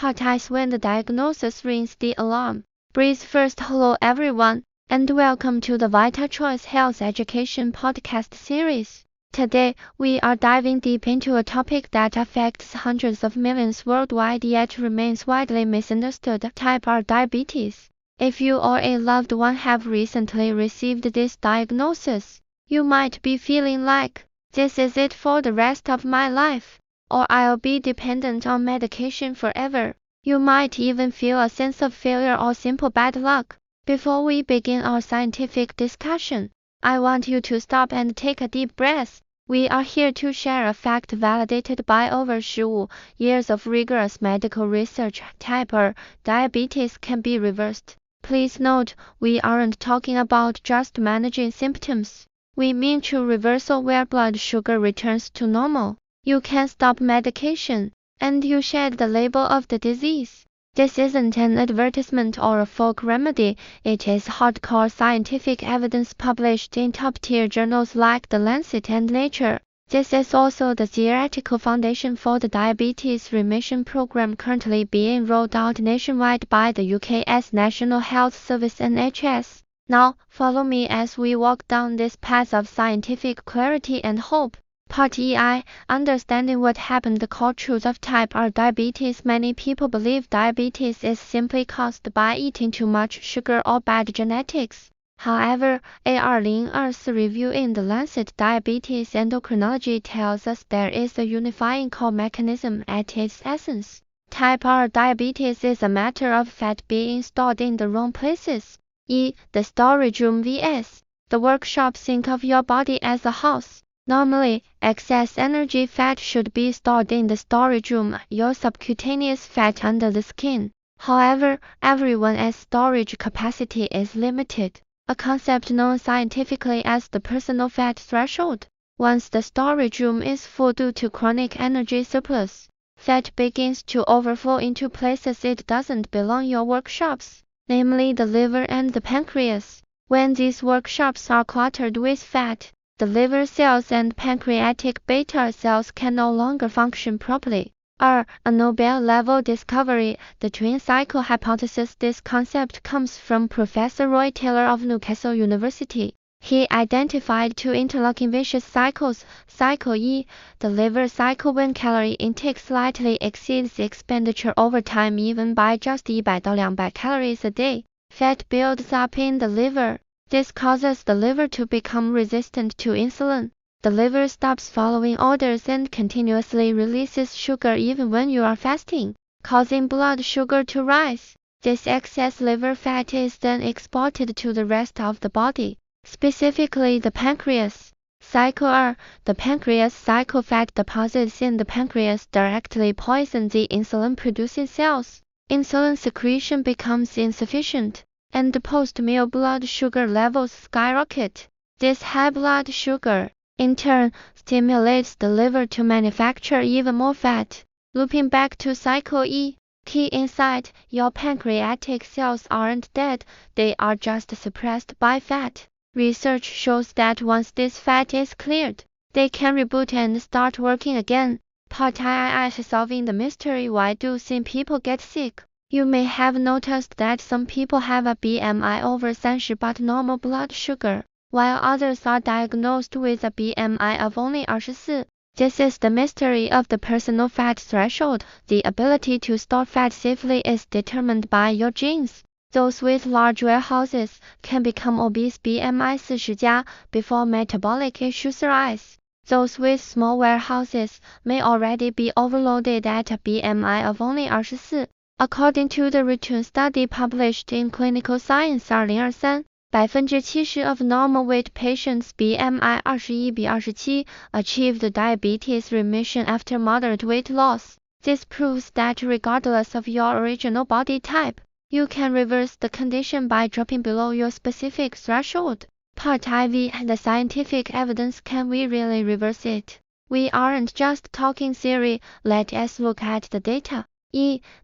Part is when the diagnosis rings the alarm. Breathe first. Hello everyone, and welcome to the Vita Choice Health Education podcast series. Today, we are diving deep into a topic that affects hundreds of millions worldwide yet remains widely misunderstood: type 2 diabetes. If you or a loved one have recently received this diagnosis, you might be feeling like, this is it for the rest of my life, or I'll be dependent on medication forever. You might even feel a sense of failure or simple bad luck. Before we begin our scientific discussion, I want you to stop and take a deep breath. We are here to share a fact validated by over 15 years of rigorous medical research. Type 2 diabetes can be reversed. Please note, we aren't talking about just managing symptoms. We mean true reversal where blood sugar returns to normal. You can stop medication, and you shed the label of the disease. This isn't an advertisement or a folk remedy, it is hardcore scientific evidence published in top-tier journals like The Lancet and Nature. This is also the theoretical foundation for the diabetes remission program currently being rolled out nationwide by the UK's National Health Service (NHS). Now, follow me as we walk down this path of scientific clarity and hope. Part EI, understanding what happened. The core truth of type 2 diabetes. Many people believe diabetes is simply caused by eating too much sugar or bad genetics. However, a 2020 review in The Lancet Diabetes Endocrinology tells us there is a unifying core mechanism at its essence. Type 2 diabetes is a matter of fat being stored in the wrong places. The storage room vs. the workshop. Think of your body as a house. Normally, excess energy fat should be stored in the storage room, your subcutaneous fat under the skin. However, everyone's storage capacity is limited, a concept known scientifically as the personal fat threshold. Once the storage room is full due to chronic energy surplus, fat begins to overflow into places it doesn't belong. Your workshops, namely the liver and the pancreas. When these workshops are cluttered with fat, the liver cells and pancreatic beta cells can no longer function properly. A Nobel-level discovery, the twin cycle hypothesis. This concept comes from Professor Roy Taylor of Newcastle University. He identified two interlocking vicious cycles. Cycle E, the liver cycle, when calorie intake slightly exceeds expenditure over time even by just 100 to 200 calories a day. Fat builds up in the liver. This causes the liver to become resistant to insulin. The liver stops following orders and continuously releases sugar even when you are fasting, causing blood sugar to rise. This excess liver fat is then exported to the rest of the body, specifically the pancreas. Cycle R, the pancreas cycle. Fat deposits in the pancreas directly poison the insulin-producing cells. Insulin secretion becomes insufficient, and the post-meal blood sugar levels skyrocket. This high blood sugar, in turn, stimulates the liver to manufacture even more fat. Looping back to cycle E, key insight: your pancreatic cells aren't dead, they are just suppressed by fat. Research shows that once this fat is cleared, they can reboot and start working again. Part II, solving the mystery: why do some people get sick? You may have noticed that some people have a BMI over 30 but normal blood sugar, while others are diagnosed with a BMI of only 24. This is the mystery of the personal fat threshold. The ability to store fat safely is determined by your genes. Those with large warehouses can become obese BMI 40 before metabolic issues arise. Those with small warehouses may already be overloaded at a BMI of only 24. According to the return study published in Clinical Science 2023, 70% of normal weight patients BMI 21-27 achieved diabetes remission after moderate weight loss. This proves that regardless of your original body type, you can reverse the condition by dropping below your specific threshold. Part IV, the scientific evidence. Can we really reverse it? We aren't just talking theory, let us look at the data.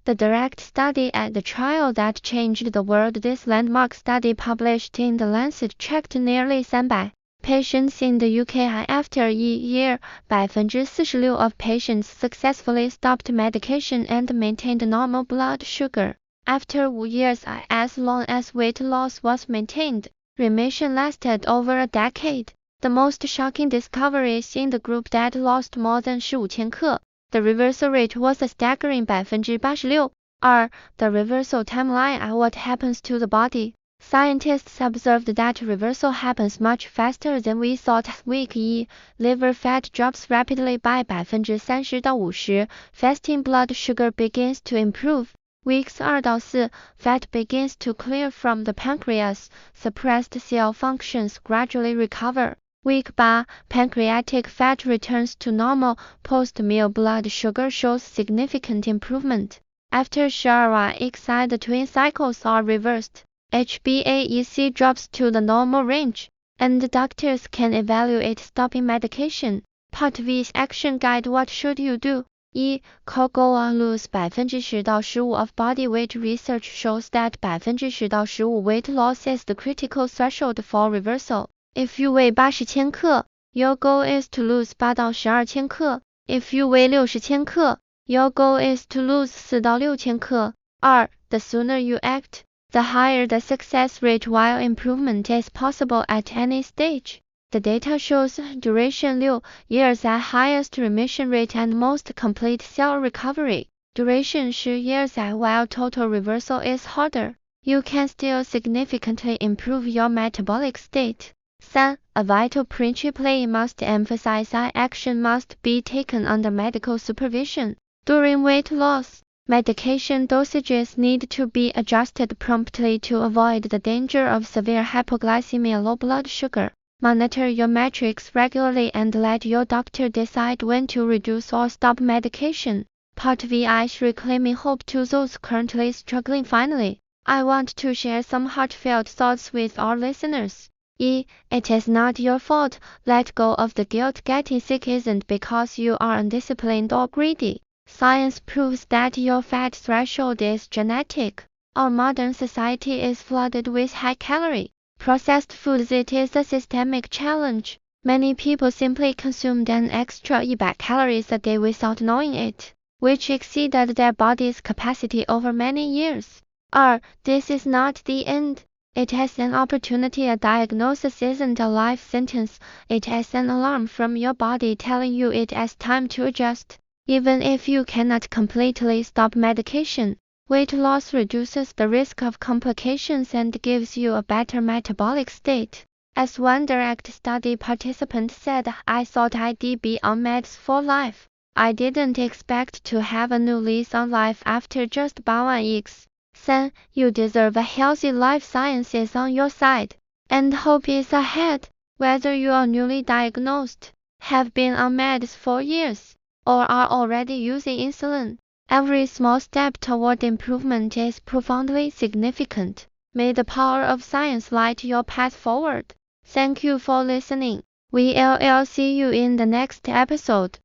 The direct study at the trial that changed the world. This landmark study published in The Lancet checked nearly 300 patients in the UK. After a year, 46% of patients successfully stopped medication and maintained normal blood sugar. After 5 years, as long as weight loss was maintained, remission lasted over a decade. The most shocking discovery is in the group that lost more than 15千克. The reversal rate was a staggering 86%. The reversal timeline. What happens to the body? Scientists observed that reversal happens much faster than we thought. Week 1, liver fat drops rapidly by 30到50%. Fasting blood sugar begins to improve. Weeks 2 到4, fat begins to clear from the pancreas. Suppressed cell functions gradually recover. Week 8, pancreatic fat returns to normal. Post-meal blood sugar shows significant improvement. After XI, the twin cycles are reversed. HbA1c drops to the normal range, and doctors can evaluate stopping medication. Part V Action Guide. What should you do? 1. Goal: lose 10到15% of body weight. Research shows that 10到15% weight loss is the critical threshold for reversal. If you weigh 80千克, your goal is to lose 8到12千克. If you weigh 60千克, your goal is to lose 4到6千克. 2. The sooner you act, the higher the success rate. While improvement is possible at any stage, the data shows duration 6 years at highest remission rate and most complete cell recovery. Duration 10 years while total reversal is harder. You can still significantly improve your metabolic state. 3. A vital principle must emphasize: action must be taken under medical supervision. During weight loss, medication dosages need to be adjusted promptly to avoid the danger of severe hypoglycemia, low blood sugar. Monitor your metrics regularly and let your doctor decide when to reduce or stop medication. Part VI Reclaiming hope. To those currently struggling. Finally, I want to share some heartfelt thoughts with our listeners. 1. It is not your fault. Let go of the guilt. Getting sick isn't because you are undisciplined or greedy. Science proves that your fat threshold is genetic. Our modern society is flooded with high-calorie, processed foods. It is a systemic challenge. Many people simply consumed an extra 100 calories a day without knowing it, which exceeded their body's capacity over many years. 2. This is not the end. It is an opportunity. A diagnosis isn't a life sentence. It is an alarm from your body telling you it is time to adjust. Even if you cannot completely stop medication, weight loss reduces the risk of complications and gives you a better metabolic state. As one direct study participant said, I thought I'd be on meds for life. I didn't expect to have a new lease on life after just buying eggs. 3. You deserve a healthy life. Science is on your side, and hope is ahead. Whether you are newly diagnosed, have been on meds for years, or are already using insulin, every small step toward improvement is profoundly significant. May the power of science light your path forward. Thank you for listening. We'll see you in the next episode.